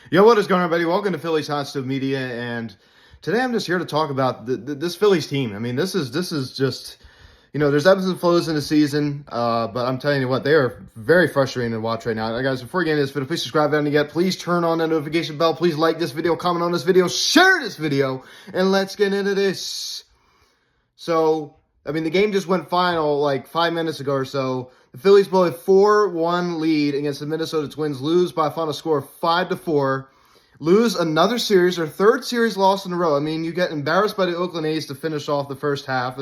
Yo, what is going on, everybody? Welcome to Phillies Hot Stove Media, and today I'm just here to talk about this Phillies team. I mean, this is just, there's ebbs and flows in the season, but I'm telling you what, they are very frustrating to watch right now. Guys, before getting into this video, please subscribe if you haven't yet. Please turn on that notification bell. Please like this video, comment on this video, share this video, and let's get into this. So, I mean, the game just went final like 5 minutes ago or so. The Phillies blow a 4-1 lead against the Minnesota Twins, lose by a final score of 5-4, lose another series, their third series loss in a row. I mean, you get embarrassed by the Oakland A's to finish off the first half,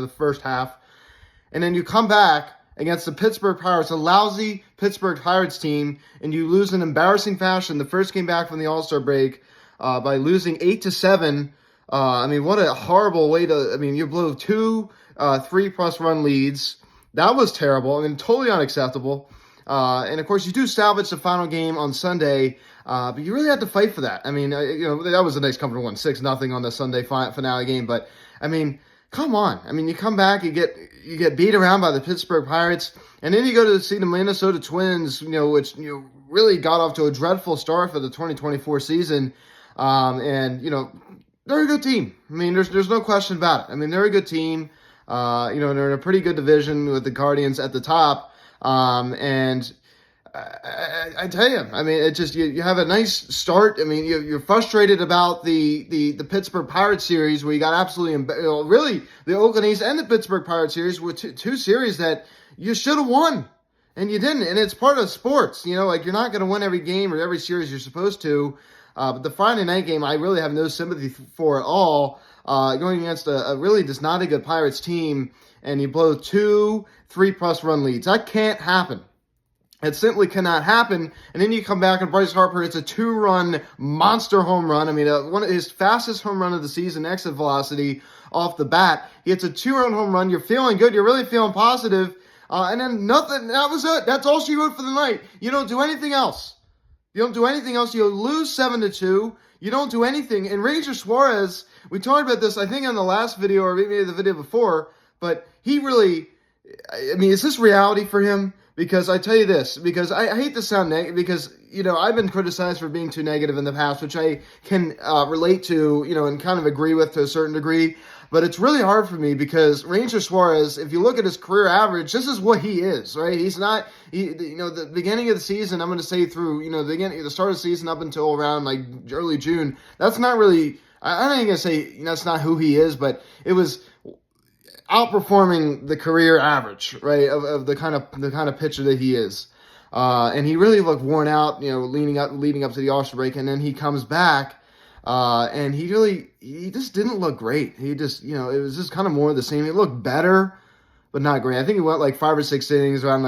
and then you come back against the Pittsburgh Pirates, a lousy Pittsburgh Pirates team, and you lose in embarrassing fashion. The first game back from the All-Star break by losing 8-7. I mean, what a horrible way to, I mean, you blew two 3+ run leads. That was terrible. I mean, totally unacceptable. And of course, you do salvage the final game on Sunday, but you really had to fight for that. I mean, that was a nice comfortable 1-6-0 on the Sunday finale game. But I mean, come on. I mean, you come back, you get beat around by the Pittsburgh Pirates, and then you go to see the Minnesota Twins, which really got off to a dreadful start for the 2024 season. And they're a good team. I mean, there's no question about it. I mean, they're a good team. They're in a pretty good division with the Guardians at the top. And I tell you, I mean, it just, you have a nice start. I mean, you're frustrated about the Pittsburgh Pirates series where you got absolutely, really the Oakland A's and the Pittsburgh Pirates series were two series that you should have won and you didn't. And it's part of sports, like you're not going to win every game or every series you're supposed to. But the Friday night game, I really have no sympathy for at all. Going against a really just not a good Pirates team, and you blow two 3+ run leads. That can't happen. It simply cannot happen. And then you come back and Bryce Harper hits a 2-run monster home run. I mean, one of his fastest home run of the season, exit velocity off the bat. He hits a 2-run home run. You're feeling good. You're really feeling positive. And then nothing. That was it. That's all she wrote for the night. You don't do anything else. You don't do anything else. You lose 7-2. You don't do anything. And Ranger Suarez, we talked about this, I think, on the last video or maybe the video before, but he really, I mean, is this reality for him? Because I tell you this, because I hate to sound negative, because, I've been criticized for being too negative in the past, which I can relate to, and kind of agree with to a certain degree. But it's really hard for me because Ranger Suarez, if you look at his career average, this is what he is, right? He's not, the beginning of the season, I'm going to say through, the start of the season up until around like early June, that's not really, I'm not even going to say that's not who he is, but it was outperforming the career average, right, of the kind of pitcher that he is. And he really looked worn out, leading up to the All-Star break, and then he comes back. And he just didn't look great. He just, it was just kind of more of the same. He looked better, but not great. I think he went like 5 or 6 innings, allowed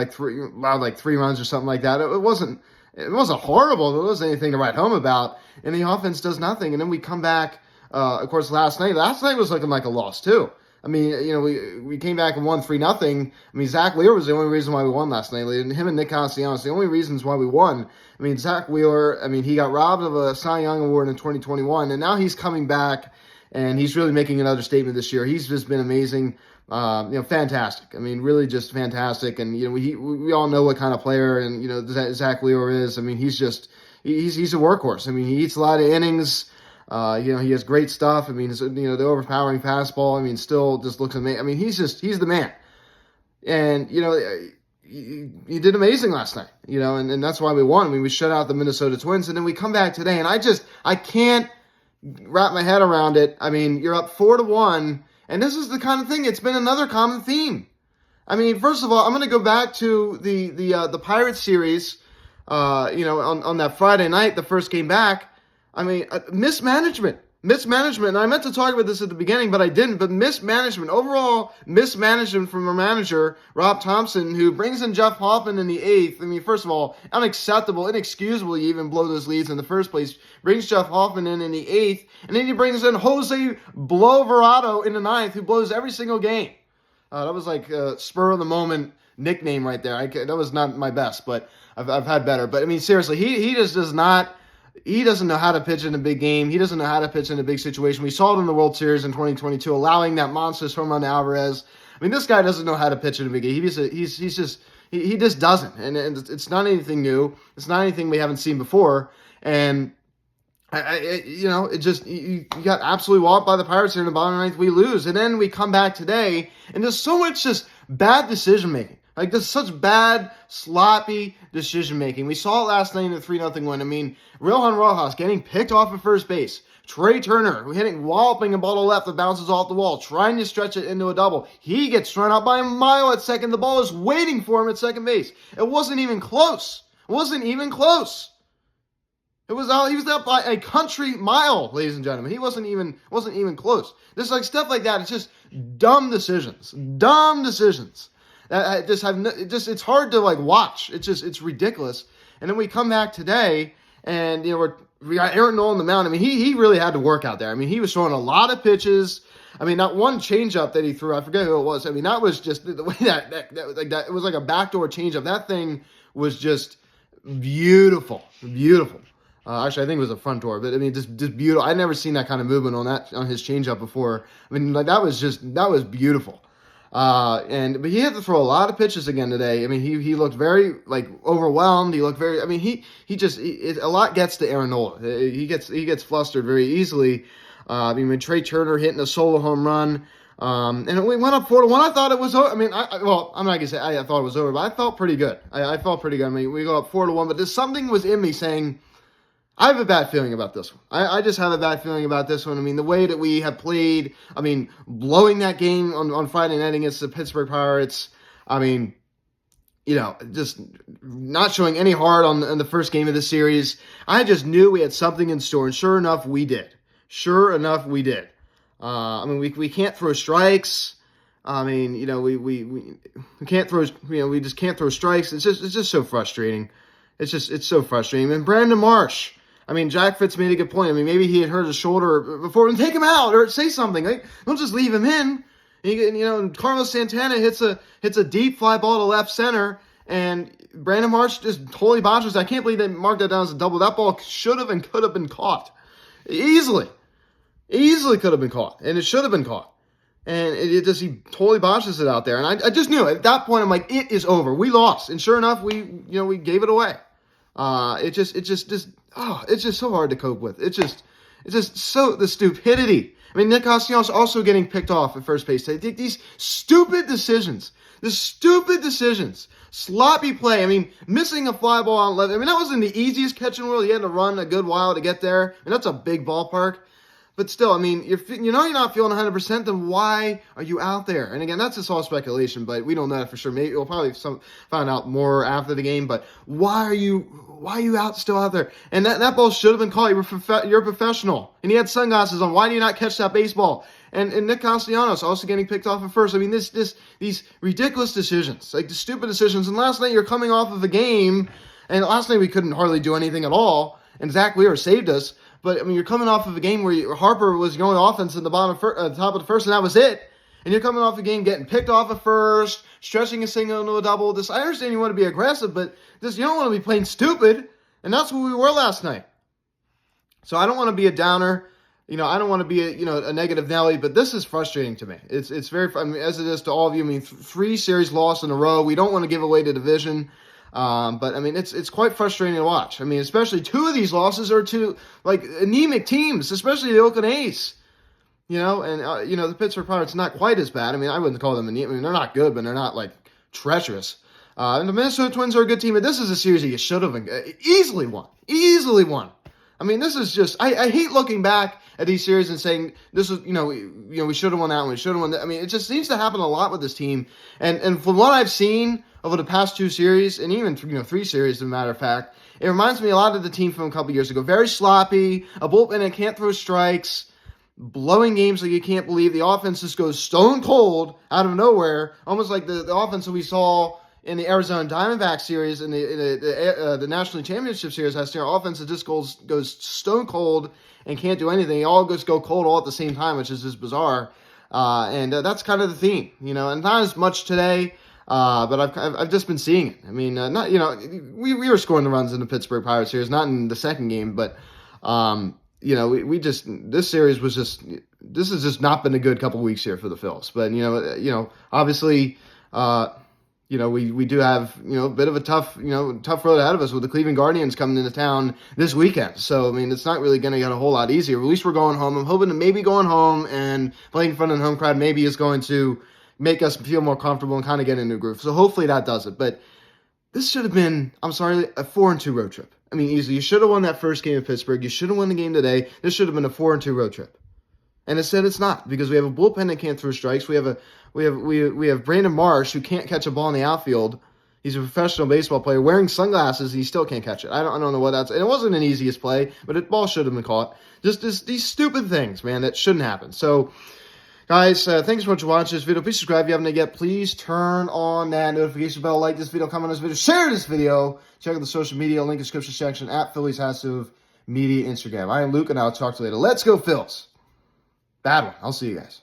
like 3 runs or something like that. It wasn't horrible. There wasn't anything to write home about. And the offense does nothing. And then we come back, of course, last night. Last night was looking like a loss too. I mean, we came back and won 3-0. I mean, Zach Wheeler was the only reason why we won last night. And him and Nick Castellanos, the only reasons why we won. I mean, Zach Wheeler, he got robbed of a Cy Young Award in 2021, and now he's coming back, and he's really making another statement this year. He's just been amazing, fantastic. I mean, really just fantastic. And, we all know what kind of player, and, Zach Wheeler is. I mean, he's a workhorse. I mean, he eats a lot of innings. He has great stuff. I mean, the overpowering fastball. I mean, still just looks amazing. I mean, he's the man. And, he did amazing last night, and that's why we won. I mean, we shut out the Minnesota Twins, and then we come back today, and I can't wrap my head around it. I mean, you're up 4-1, and this is the kind of thing, it's been another common theme. I mean, first of all, I'm going to go back to the Pirates series, on that Friday night, the first game back. I mean, mismanagement, and I meant to talk about this at the beginning, but I didn't, but overall mismanagement from our manager, Rob Thompson, who brings in Jeff Hoffman in the 8th. I mean, first of all, unacceptable, inexcusable you even blow those leads in the first place. Brings Jeff Hoffman in the 8th, and then he brings in Jose Bloverado in the 9th, who blows every single game. That was like a spur-of-the-moment nickname right there. That was not my best, but I've had better. But, I mean, seriously, he just does not... He doesn't know how to pitch in a big game. He doesn't know how to pitch in a big situation. We saw it in the World Series in 2022, allowing that monstrous home run to Alvarez. I mean, this guy doesn't know how to pitch in a big game. He just doesn't. And it's not anything new. It's not anything we haven't seen before. And it just you got absolutely walloped by the Pirates here in the bottom of the ninth. We lose, and then we come back today, and there's so much just bad decision making. Like there's such bad, sloppy decision making. We saw it last night in the 3-0 win. I mean, Rohan Rojas getting picked off at first base. Trey Turner hitting walloping a ball to left that bounces off the wall, trying to stretch it into a double. He gets thrown out by a mile at second. The ball is waiting for him at second base. It wasn't even close. It wasn't even close. He was out by a country mile, ladies and gentlemen. He wasn't even close. There's like stuff like that. It's just dumb decisions. Dumb decisions. It's hard to like watch. It's ridiculous. And then we come back today, and we got Aaron Nola on the mound. I mean, he really had to work out there. I mean, he was throwing a lot of pitches. I mean, not one changeup that he threw. I forget who it was. I mean, that was just the way that it was like a backdoor changeup. That thing was just beautiful. Actually, I think it was a front door, but I mean, just beautiful. I'd never seen that kind of movement on his changeup before. I mean, like that was beautiful. But he had to throw a lot of pitches again today. I mean, he looked very like overwhelmed. He looked very. I mean, a lot gets to Aaron Nola. He gets flustered very easily. I mean, when Trey Turner hitting a solo home run. And we went up 4-1. I thought it was over. I mean, I'm not going to say I thought it was over, but I felt pretty good. I felt pretty good. I mean, we go up 4-1, but there's something was in me saying, I have a bad feeling about this one. I just have a bad feeling about this one. I mean, the way that we have played, I mean, blowing that game on Friday night against the Pittsburgh Pirates, I mean, just not showing any heart on the first game of the series. I just knew we had something in store, and sure enough, we did. I mean, we can't throw strikes. I mean, we can't throw, we just can't throw strikes. It's just so frustrating. It's so frustrating. And Brandon Marsh, I mean, Jack Fitz made a good point. I mean, maybe he had hurt his shoulder before, and take him out or say something. Like, don't just leave him in. And Carlos Santana hits a deep fly ball to left center, and Brandon Marsh just totally botches. I can't believe they marked that down as a double. That ball should have and could have been caught. Easily could have been caught, and it should have been caught. And he totally botches it out there. And I just knew at that point, I'm like, it is over. We lost. And sure enough, we gave it away. It's just so hard to cope with. It's just so, the stupidity. I mean, Nick Castellanos also getting picked off at first base. They take these stupid decisions. Sloppy play. I mean, missing a fly ball on left. I mean, that wasn't the easiest catch in the world. He had to run a good while to get there. And that's a big ballpark. But still, I mean, you're not feeling 100%, then why are you out there? And again, that's just all speculation, but we don't know that for sure. Maybe we'll probably find out more after the game, but why are you still out there? And that ball should have been caught. You're a professional. And he had sunglasses on. Why do you not catch that baseball? And Nick Castellanos also getting picked off at first. I mean, these ridiculous decisions, like the stupid decisions. And last night you're coming off of a game, and last night we couldn't hardly do anything at all, and Zach Wheeler saved us. But, I mean, you're coming off of a game where Harper was going offense in the top of the first, and that was it. And you're coming off a game getting picked off at first, stretching a single into a double. I understand you want to be aggressive, but you don't want to be playing stupid. And that's what we were last night. So I don't want to be a downer. I don't want to be a negative Nelly, but this is frustrating to me. It's very, I mean, as it is to all of you. I mean, 3 series lost in a row. We don't want to give away the division. But I mean, it's quite frustrating to watch. I mean, especially 2 of these losses are to like anemic teams, especially the Oakland A's. The Pittsburgh Pirates not quite as bad. I mean, I wouldn't call them anemic. I mean, they're not good, but they're not like treacherous. And the Minnesota Twins are a good team, but this is a series that you should have easily won. I mean, this is just, I hate looking back at these series and saying this is, we should have won that one, we should have won that. I mean, it just seems to happen a lot with this team. And from what I've seen over the past 2 series, and even 3 series, as a matter of fact, it reminds me a lot of the team from a couple years ago. Very sloppy, a bullpen that can't throw strikes, blowing games like you can't believe. The offense just goes stone cold out of nowhere, almost like the offense that we saw in the Arizona Diamondbacks series and the National Championship Series last year. Offense that just goes stone cold and can't do anything. They all just go cold all at the same time, which is just bizarre. And that's kind of the theme, and not as much today. But I've just been seeing it. I mean, we were scoring the runs in the Pittsburgh Pirates series, not in the second game, but this series was this has just not been a good couple weeks here for the Phillies. But obviously, we do have, a bit of a tough road ahead of us with the Cleveland Guardians coming into town this weekend. So, I mean, it's not really going to get a whole lot easier. At least we're going home. I'm hoping that maybe going home and playing in front of the home crowd maybe is going to make us feel more comfortable and kind of get in a new groove. So hopefully that does it. But this should have been, I'm sorry, a 4-2 road trip. I mean, easily. You should have won that first game in Pittsburgh. You should have won the game today. This should have been a 4-2 road trip. And instead it's not, because we have a bullpen that can't throw strikes. We have Brandon Marsh, who can't catch a ball in the outfield. He's a professional baseball player wearing sunglasses, and he still can't catch it. I don't know what that's. And it wasn't an easiest play, but the ball should have been caught. Just these stupid things, man, that shouldn't happen. So, guys, thanks so much for watching this video. Please subscribe if you haven't yet. Please turn on that notification bell. Like this video, comment on this video, share this video. Check out the social media link in the description section at Phillies Has to Have Media Instagram. I am Luke, and I'll talk to you later. Let's go, Phils. Bad one. I'll see you guys.